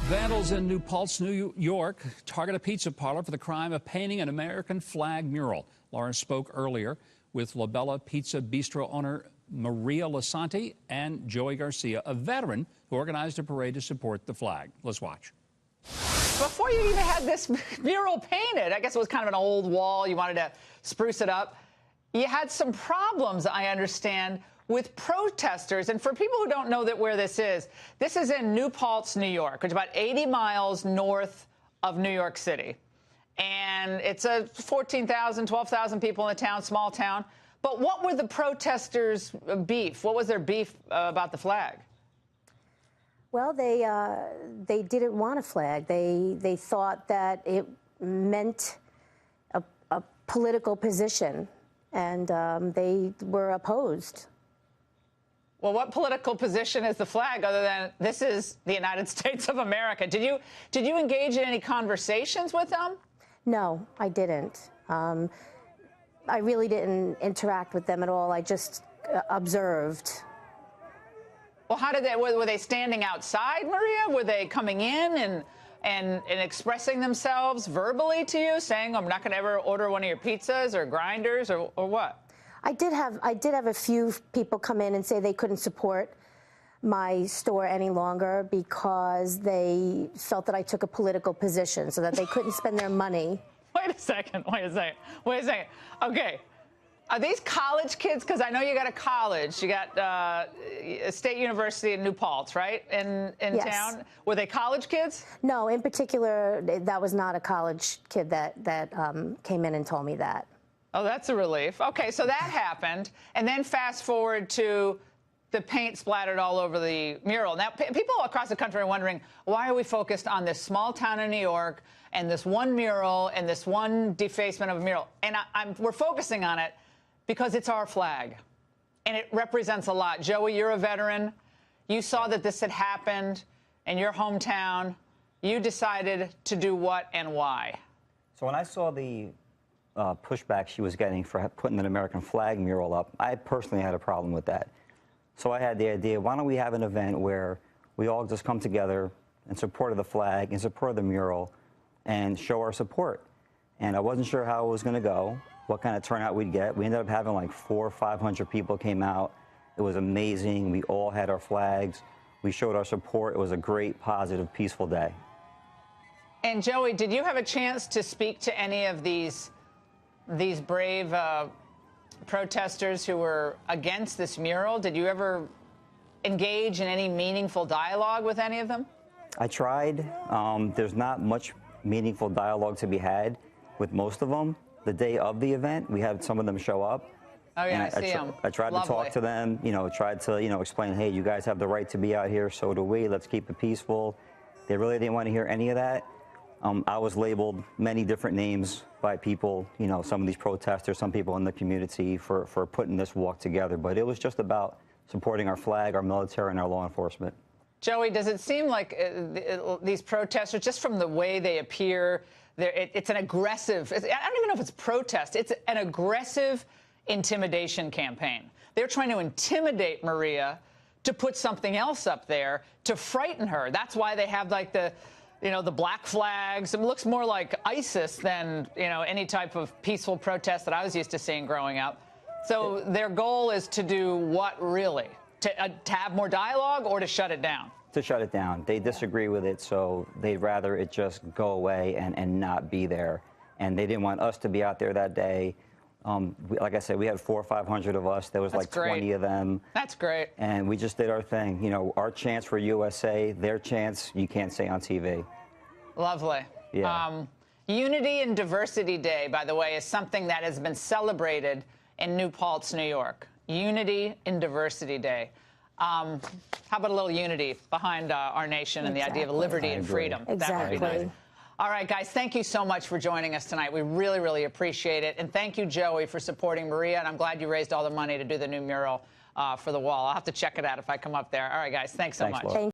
Vandals in New Paltz, New York, target a pizza parlor for the crime of painting an American flag mural. Laura spoke earlier with La Bella Pizza Bistro owner Maria Lasanti and Joey Garcia, a veteran who organized a parade to support the flag. Let's watch. Before you even had this mural painted, I guess it was kind of an old wall, you wanted to spruce it up, you had some problems, I understand, with protesters. And for people who don't know where this is in New Paltz, New York, which is about 80 miles north of New York City. And it's a 14,000, 12,000 people in the town, small town. But what were the protesters' beef? What was their beef about the flag? Well, they didn't want a flag. They thought that it meant a political position, and they were opposed. Well, what political position is the flag other than this is the United States of America? Did you engage in any conversations with them? No, I didn't. I really didn't interact with them at all. I just observed. Well, how did they? Were they standing outside, Maria? Were they coming in and expressing themselves verbally to you, saying, "I'm not going to ever order one of your pizzas or grinders," or what? I did have a few people come in and say they couldn't support my store any longer because they felt that I took a political position, so that they couldn't spend their money. Wait a second. Okay. Are these college kids? Because I know you got a college. You got a state university in New Paltz, right, in Yes. town? Were they college kids? No, in particular, that was not a college kid that came in and told me that. Oh, that's a relief. Okay, so that happened. And then fast forward to the paint splattered all over the mural. Now, people across the country are wondering, why are we focused on this small town in New York and this one mural and this one defacement of a mural? And we're focusing on it because it's our flag, and it represents a lot. Joey, you're a veteran. You saw that this had happened in your hometown. You decided to do what and why? So when I saw the pushback she was getting for putting an American flag mural up, I personally had a problem with that. So I had the idea, why don't we have an event where we all just come together in support of the flag, in support of the mural, and show our support. And I wasn't sure how it was going to go, what kind of turnout we'd get. We ended up having like 400 or 500 people came out. It was amazing. We all had our flags. We showed our support. It was a great, positive, peaceful day. And Joey, did you have a chance to speak to any of these brave protesters who were against this mural? Did you ever engage in any meaningful dialogue with any of them? I tried. There's not much meaningful dialogue to be had with most of them. The day of the event, we had some of them show up. Oh, yeah, I see them. I tried to talk to them, tried to, explain, hey, you guys have the right to be out here, so do we. Let's keep it peaceful. They really didn't want to hear any of that. I was labeled many different names by people, some of these protesters, some people in the community for putting this walk together. But it was just about supporting our flag, our military, and our law enforcement. Joey, does it seem like these protesters, just from the way they appear, it's an aggressive, I don't even know if it's protest, it's an aggressive intimidation campaign. They're trying to intimidate Maria to put something else up there to frighten her. That's why they have like the black flags. It looks more like ISIS than, any type of peaceful protest that I was used to seeing growing up. So their goal is to do what, really? To have more dialogue or to shut it down? To shut it down. They disagree with it, so they'd rather it just go away and not be there. And they didn't want us to be out there that day. Like I said, we had 400 or 500 of us. There was like 20 of them. That's great. And we just did our thing. Our chants for USA, their chants you can't say on TV. Lovely. Yeah. Unity and Diversity Day, by the way, is something that has been celebrated in New Paltz, New York. Unity and Diversity Day. How about a little unity behind our nation and the idea of liberty and freedom? Exactly. That would be nice. All right, guys, thank you so much for joining us tonight. We really, really appreciate it. And thank you, Joey, for supporting Maria. And I'm glad you raised all the money to do the new mural for the wall. I'll have to check it out if I come up there. All right, guys, thanks so much.